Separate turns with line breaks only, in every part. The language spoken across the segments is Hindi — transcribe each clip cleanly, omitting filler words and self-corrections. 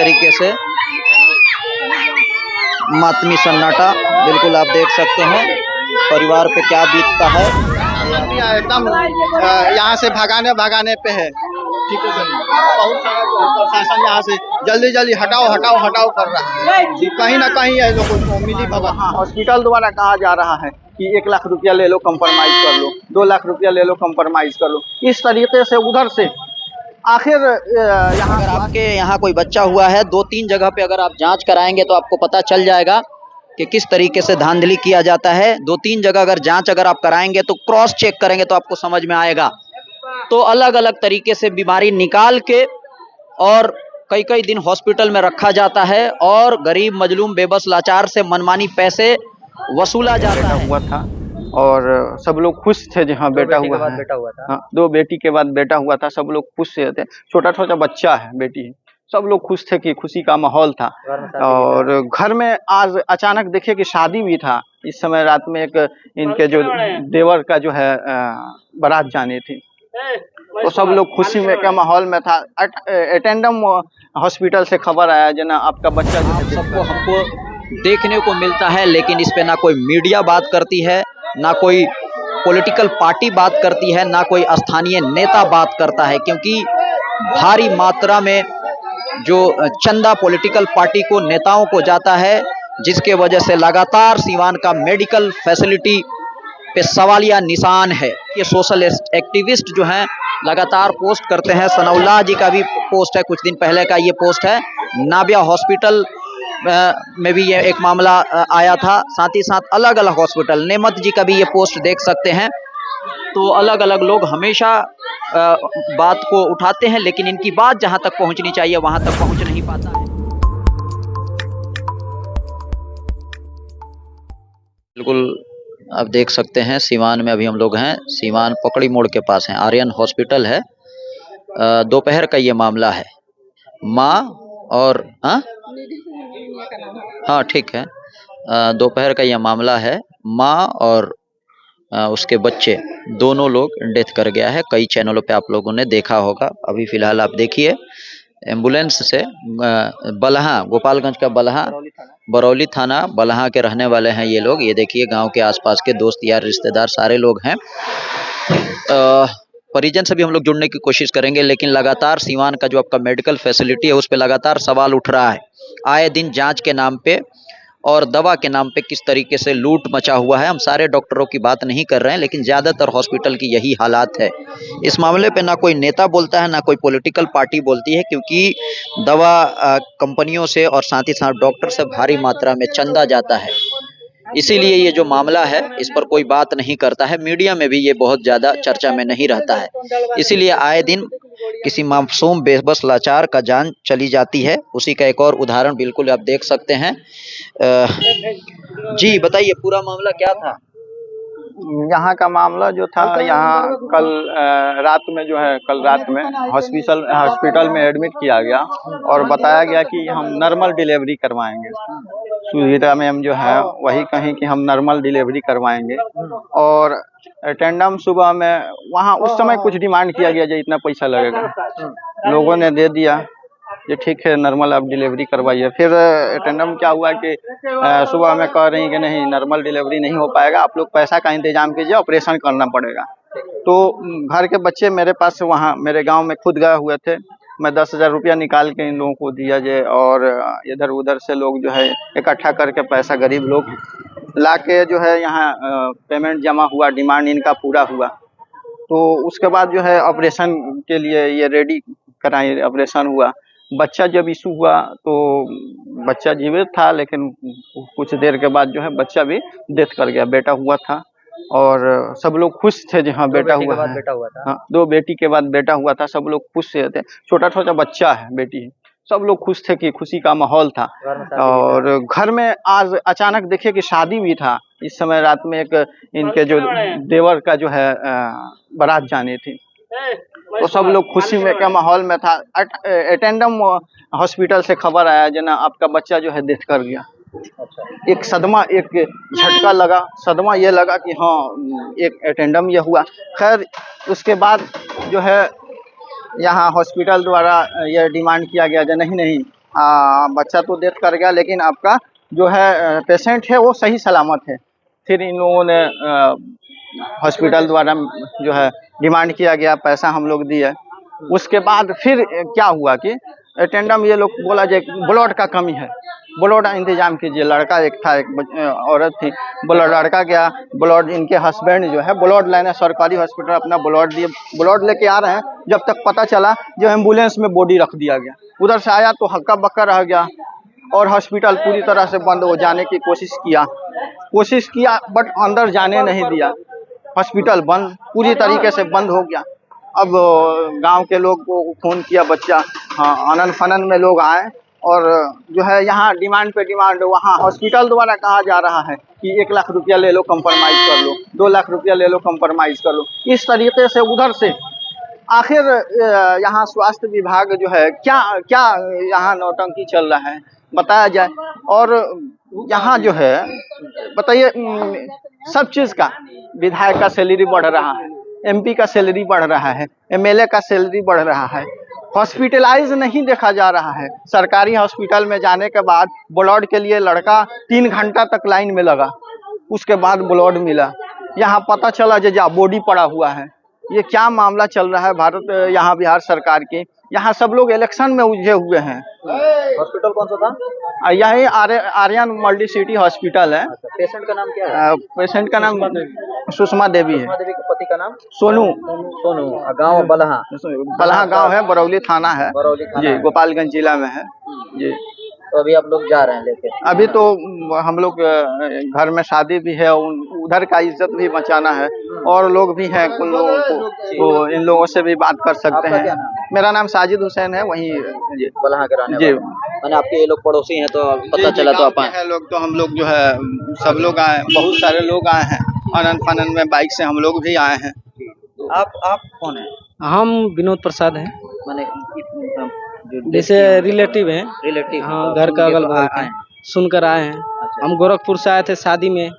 तरीके से मातमी सन्नाटा बिल्कुल आप देख सकते हैं परिवार पे क्या बीतता है।
एकदम यहाँ से भगाने पे है। ठीक है सर, बहुत सारा प्रशासन यहाँ से जल्दी जल्दी हटाओ कर रहा है। कहीं ना कहीं ये लोग को मिली भगत हॉस्पिटल द्वारा कहा जा रहा है कि 1 लाख रुपया ले लो, कंप्रोमाइज कर लो, 2 लाख रुपया ले लो, कंप्रोमाइज कर लो। इस तरीके से उधर से आखिर यहाँ
अगर आपके यहाँ कोई बच्चा हुआ है 2-3 जगह पे अगर आप जांच कराएंगे तो आपको पता चल जाएगा कि किस तरीके से धांधली किया जाता है। 2-3 जगह अगर जांच अगर आप कराएंगे तो क्रॉस चेक करेंगे तो आपको समझ में आएगा। तो अलग अलग तरीके से बीमारी निकाल के और कई दिन हॉस्पिटल में रखा जाता है और गरीब मजलूम बेबस लाचार से मनमानी पैसे वसूला जाता है।
हुआ था और सब लोग खुश थे। जहाँ बेटा हुआ था, हाँ, 2 बेटी के बाद बेटा हुआ था, सब लोग खुश थे। छोटा बच्चा है, बेटी, सब लोग खुश थे कि खुशी का माहौल था। और घर में आज अचानक देखिए कि शादी भी था। इस समय रात में एक इनके जो देवर का जो है बारात जानी थी, तो सब लोग खुशी में का माहौल में था। अटेंडम हॉस्पिटल से खबर आया जना आपका बच्चा जो है
सबको हमको देखने को मिलता है, लेकिन इस पे ना कोई मीडिया बात करती है, ना कोई पॉलिटिकल पार्टी बात करती है, ना कोई स्थानीय नेता बात करता है, क्योंकि भारी मात्रा में जो चंदा पॉलिटिकल पार्टी को नेताओं को जाता है, जिसके वजह से लगातार सीवान का मेडिकल फैसिलिटी पे सवालिया निशान है। ये सोशल एक्टिविस्ट जो हैं लगातार पोस्ट करते हैं। सनाउल्लाह जी का भी पोस्ट है, कुछ दिन पहले का ये पोस्ट है। नाबिया हॉस्पिटल में भी ये एक मामला आया था, साथ ही साथ अलग अलग हॉस्पिटल, नेमत जी का भी ये पोस्ट देख सकते हैं। तो अलग अलग लोग हमेशा बात को उठाते हैं, लेकिन इनकी बात जहां तक पहुंचनी चाहिए वहां तक पहुंच नहीं पाता है। बिल्कुल आप देख सकते हैं सीवान में अभी हम लोग हैं। सीवान पकड़ी मोड़ के पास है, आर्यन हॉस्पिटल है। दोपहर का ये मामला है। माँ और हाँ ठीक है, दोपहर का यह मामला है। माँ और उसके बच्चे दोनों लोग डेथ कर गया है। कई चैनलों पे आप लोगों ने देखा होगा। अभी फिलहाल आप देखिए एम्बुलेंस से बलहा, गोपालगंज का बलहा, बरौली थाना बलहा के रहने वाले हैं ये लोग। ये देखिए गांव के आसपास के दोस्त यार रिश्तेदार सारे लोग हैं। परिजन से भी हम लोग जुड़ने की कोशिश करेंगे, लेकिन लगातार सीवान का जो आपका मेडिकल फैसिलिटी है उस पर लगातार सवाल उठ रहा है। आए दिन जांच के नाम पे और दवा के नाम पे किस तरीके से लूट मचा हुआ है। हम सारे डॉक्टरों की बात नहीं कर रहे हैं, लेकिन ज़्यादातर हॉस्पिटल की यही हालात है। इस मामले पे ना कोई नेता बोलता है, ना कोई पॉलिटिकल पार्टी बोलती है, क्योंकि दवा कंपनियों से और साथ ही साथ डॉक्टर से भारी मात्रा में चंदा जाता है। इसीलिए ये जो मामला है इस पर कोई बात नहीं करता है। मीडिया में भी ये बहुत ज़्यादा चर्चा में नहीं रहता है। इसीलिए आए दिन किसी मासूम बेबस लाचार का जान चली जाती है। उसी का एक और उदाहरण बिल्कुल आप देख सकते हैं। जी बताइए पूरा मामला क्या था?
यहाँ का मामला जो था, यहाँ कल रात में जो है, कल रात में हॉस्पिटल में एडमिट किया गया और बताया गया कि हम नॉर्मल डिलीवरी करवाएंगे। सुविधा मैम जो है वही कहीं कि हम नॉर्मल डिलीवरी करवाएंगे। और अटेंडम सुबह में वहाँ उस समय कुछ डिमांड किया गया जो इतना पैसा लगेगा, लोगों ने दे दिया ये ठीक है नॉर्मल आप डिलीवरी करवाइए। फिर अटेंडम क्या हुआ कि सुबह में कह रही कि नहीं नॉर्मल डिलीवरी नहीं हो पाएगा, आप लोग पैसा का इंतजाम कीजिए, ऑपरेशन करना पड़ेगा। तो घर के बच्चे मेरे पास वहाँ मेरे गांव में खुद गए हुए थे। मैं 10,000 रुपया निकाल के इन लोगों को दिया जाए और इधर उधर से लोग जो है इकट्ठा करके पैसा गरीब लोग ला के जो है यहाँ पेमेंट जमा हुआ, डिमांड इनका पूरा हुआ। तो उसके बाद जो है ऑपरेशन के लिए ये रेडी कराए, ऑपरेशन हुआ। बच्चा जब इशू हुआ तो बच्चा जीवित था, लेकिन कुछ देर के बाद जो है बच्चा भी डेथ कर गया। बेटा हुआ था और सब लोग खुश थे। जहाँ बेटा हुआ था, हाँ, 2 बेटी के बाद बेटा हुआ था, सब लोग खुश थे। छोटा बच्चा है, बेटी, सब लोग खुश थे कि खुशी का माहौल था। और घर में आज अचानक देखिए कि शादी भी था। इस समय रात में एक इनके जो देवर का जो है बारात जानी थी, तो सब लोग खुशी में का माहौल में था। अटेंडम हॉस्पिटल से खबर आया जना आपका बच्चा जो है डेथ कर गया। एक सदमा, एक झटका लगा। सदमा ये लगा कि हाँ एक अटेंडम ये हुआ। खैर उसके बाद जो है यहाँ हॉस्पिटल द्वारा यह डिमांड किया गया जो नहीं बच्चा तो डेथ कर गया, लेकिन आपका जो है पेशेंट है वो सही सलामत है। फिर इन लोगों ने हॉस्पिटल द्वारा जो है डिमांड किया गया, पैसा हम लोग दिए। उसके बाद फिर क्या हुआ कि अटेंडम ये लोग बोला जो ब्लड का कमी है, ब्लड इंतजाम कीजिए। लड़का एक था, एक औरत थी, ब्लड लड़का गया, ब्लड इनके हस्बैंड जो है ब्लड लेने सरकारी हॉस्पिटल अपना ब्लड दिए, ब्लड लेके आ रहे हैं, जब तक पता चला जो एम्बुलेंस में बॉडी रख दिया गया। उधर से आया तो हक्का बक्का रह गया और हॉस्पिटल पूरी तरह से बंद हो जाने की कोशिश किया बट अंदर जाने नहीं दिया। हॉस्पिटल बंद, पूरी तरीके से बंद हो गया। अब गांव के लोग को फोन किया, बच्चा आनन फनन में लोग आए और जो है यहाँ डिमांड पे डिमांड, वहाँ हॉस्पिटल द्वारा कहा जा रहा है कि 1 लाख रुपया ले लो कंप्रोमाइज कर लो, 2 लाख रुपया ले लो कंप्रोमाइज कर लो। इस तरीके से उधर से आखिर यहाँ स्वास्थ्य विभाग जो है क्या यहाँ नौटंकी चल रहा है बताया जाए। और यहाँ जो है बताइए, सब चीज़ का विधायक का सैलरी बढ़ रहा है, MP का सैलरी बढ़ रहा है, MLA का सैलरी बढ़ रहा है, हॉस्पिटलाइज नहीं देखा जा रहा है। सरकारी हॉस्पिटल में जाने के बाद ब्लड के लिए लड़का 3 घंटा तक लाइन में लगा, उसके बाद ब्लड मिला। यहाँ पता चला जो बॉडी पड़ा हुआ है। ये क्या मामला चल रहा है यहाँ बिहार सरकार के। यहाँ सब लोग इलेक्शन में उलझे हुए हैं।
हॉस्पिटल कौन सा था?
यही आर्यन मल्टी सिटी हॉस्पिटल है।
पेशेंट का नाम क्या है?
पेशेंट का नाम सुषमा देवी है।
सुषमा देवी के पति का नाम?
सोनू।
गाँव
बलहा गांव है, बरौली थाना है जी, गोपालगंज जिला में है जी।
तो अभी आप लोग जा रहे हैं लेके?
अभी तो हम लोग घर में शादी भी है, उधर का इज्जत भी बचाना है, और लोग भी हैं उन लोगों को, तो इन लोगों से भी बात कर सकते हैं। मेरा नाम साजिद हुसैन है, वहीं जी
बलहा के रहने
जी।
मैंने आपके ये लोग पड़ोसी हैं तो पता चला तो अपन
है लोग, तो हम लोग जो है सब लोग आए, बहुत सारे लोग आए हैं आनंद फानंद में, बाइक से हम लोग भी आए हैं।
आप कौन है?
हम विनोद प्रसाद हैं,
मैंने
जैसे रिलेटिव हैं।
रिलेटिव?
हाँ, घर का अगल बगल के सुनकर आए हैं।
अच्छा।
हम गोरखपुर से आए थे शादी में,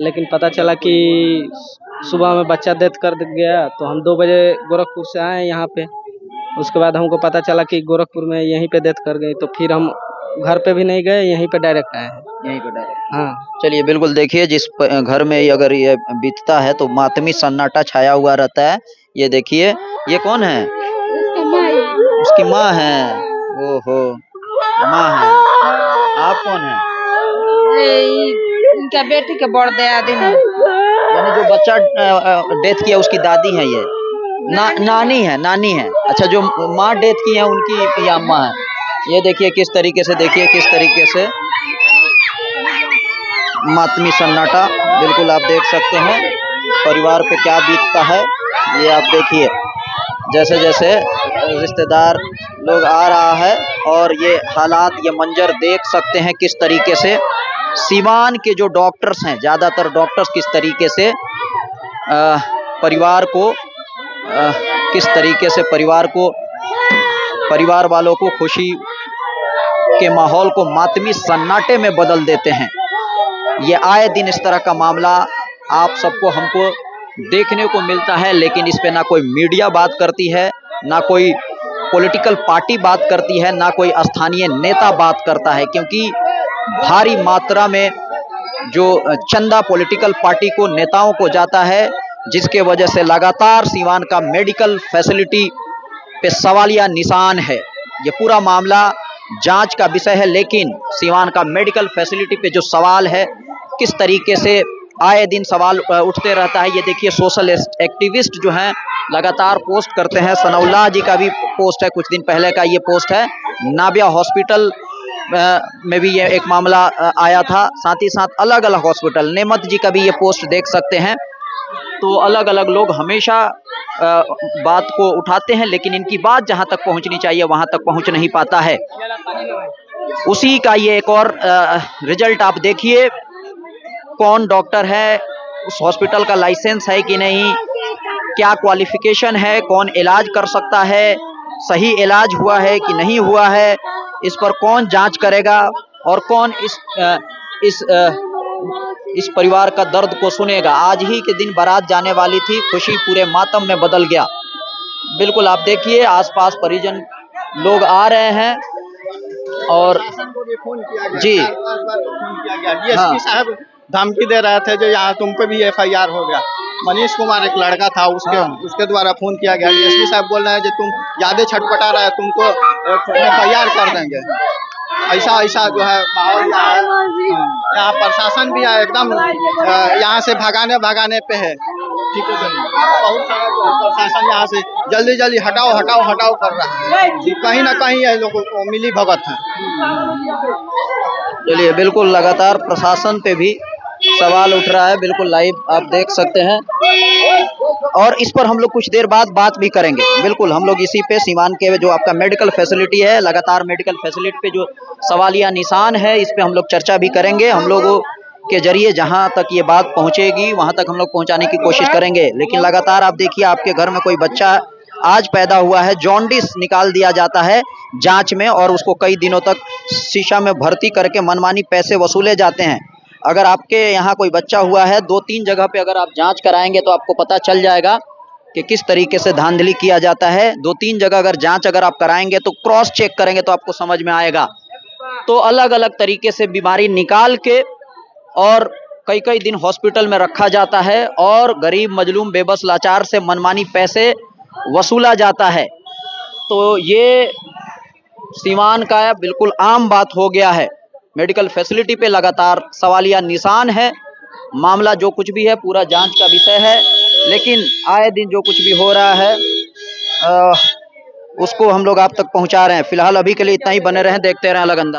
लेकिन पता चला कि सुबह में बच्चा डेथ कर गया, तो हम 2 बजे गोरखपुर से आए यहाँ पे। उसके बाद हमको पता चला कि गोरखपुर में यहीं पे डेथ कर गई, तो फिर हम घर पे भी नहीं गए, यहीं पे डायरेक्ट आए हैं।
यहीं पे डायरेक्ट?
हाँ।
चलिए, बिल्कुल देखिए, जिस घर में अगर ये बीतता है तो मातमी सन्नाटा छाया हुआ रहता है। ये देखिए, ये कौन है? उसकी माँ है। ओहो, माँ है। आप कौन है?
इनका बेटी के बड़ दादी है।
यानी जो बच्चा डेथ किया उसकी दादी है ये? नानी है। अच्छा, जो माँ डेथ की है उनकी या अम्मा है? ये देखिए किस तरीके से मातमी सन्नाटा बिल्कुल आप देख सकते हैं। परिवार पे क्या बीतता है ये आप देखिए। जैसे जैसे रिश्तेदार लोग आ रहा है और ये हालात, ये मंजर देख सकते हैं किस तरीके से सीवान के जो डॉक्टर्स हैं, ज़्यादातर डॉक्टर्स किस तरीके से परिवार वालों को खुशी के माहौल को मातमी सन्नाटे में बदल देते हैं। ये आए दिन इस तरह का मामला आप सबको हमको देखने को मिलता है, लेकिन इस पे ना कोई मीडिया बात करती है, ना कोई पॉलिटिकल पार्टी बात करती है, ना कोई स्थानीय नेता बात करता है, क्योंकि भारी मात्रा में जो चंदा पॉलिटिकल पार्टी को, नेताओं को जाता है, जिसके वजह से लगातार सीवान का मेडिकल फैसिलिटी पे सवालिया निशान है। ये पूरा मामला जांच का विषय है, लेकिन सीवान का मेडिकल फैसिलिटी पे जो सवाल है, किस तरीके से आए दिन सवाल उठते रहता है। ये देखिए, सोशल एक्टिविस्ट जो हैं लगातार पोस्ट करते हैं। सनाउल्लाह जी का भी पोस्ट है, कुछ दिन पहले का ये पोस्ट है। नाबिया हॉस्पिटल में भी ये एक मामला आया था, साथ ही साथ अलग अलग हॉस्पिटल, नेमत जी का भी ये पोस्ट देख सकते हैं। तो अलग अलग लोग हमेशा बात को उठाते हैं, लेकिन इनकी बात जहां तक पहुंचनी चाहिए वहां तक पहुंच नहीं पाता है। उसी का ये एक और रिजल्ट आप देखिए। कौन डॉक्टर है, उस हॉस्पिटल का लाइसेंस है कि नहीं, क्या क्वालिफिकेशन है, कौन इलाज कर सकता है, सही इलाज हुआ है कि नहीं हुआ है, इस पर कौन जांच करेगा और कौन इस परिवार का दर्द को सुनेगा। आज ही के दिन बारात जाने वाली थी, खुशी पूरे मातम में बदल गया। बिल्कुल आप देखिए, आसपास परिजन लोग आ रहे हैं और
प्रशासन को भी फोन किया गया,
जी।
4-5 बार तो फोन किया गया। डीएसपी
हाँ।
साहब धमकी दे रहे थे जो यहाँ तुम पे भी एफआईआर हो गया। मनीष कुमार एक लड़का था, उसके द्वारा फोन किया गया। डीएसपी साहब बोल रहे हैं कि तुम ज्यादा छटपटा रहा है, तुमको एफआईआर कर देंगे। ऐसा जो है माहौल यहाँ है। यहाँ प्रशासन भी है एकदम यहाँ से भगाने पे है। ठीक है सर, बहुत सारा प्रशासन यहाँ से जल्दी हटाओ कर रहा है। कहीं ना कहीं ये लोगों को मिली भगत है।
चलिए, बिल्कुल लगातार प्रशासन पे भी सवाल उठ रहा है, बिल्कुल लाइव आप देख सकते हैं और इस पर हम लोग कुछ देर बाद बात भी करेंगे। बिल्कुल हम लोग इसी पे सीवान के जो आपका मेडिकल फैसिलिटी है, लगातार मेडिकल फैसिलिटी पे जो सवालिया निशान है, इस पे हम लोग चर्चा भी करेंगे। हम लोगों के जरिए जहां तक ये बात पहुंचेगी वहां तक हम लोग पहुंचाने की कोशिश करेंगे। लेकिन लगातार आप देखिए, आपके घर में कोई बच्चा आज पैदा हुआ है, जॉन्डिस निकाल दिया जाता है जांच में और उसको कई दिनों तक शीशा में भर्ती करके मनमानी पैसे वसूले जाते हैं। अगर आपके यहाँ कोई बच्चा हुआ है, 2-3 जगह पे अगर आप जांच कराएंगे तो आपको पता चल जाएगा कि किस तरीके से धांधली किया जाता है। 2-3 जगह अगर जांच आप कराएंगे तो क्रॉस चेक करेंगे तो आपको समझ में आएगा। तो अलग अलग तरीके से बीमारी निकाल के और कई दिन हॉस्पिटल में रखा जाता है और गरीब मजलूम बेबस लाचार से मनमानी पैसे वसूला जाता है। तो ये सीवान का बिल्कुल आम बात हो गया है। मेडिकल फैसिलिटी पे लगातार सवालिया निशान है। मामला जो कुछ भी है पूरा जांच का विषय है, लेकिन आए दिन जो कुछ भी हो रहा है उसको हम लोग आप तक पहुंचा रहे हैं। फिलहाल अभी के लिए इतना ही, बने रहें, देखते रहें अलग अंदाज।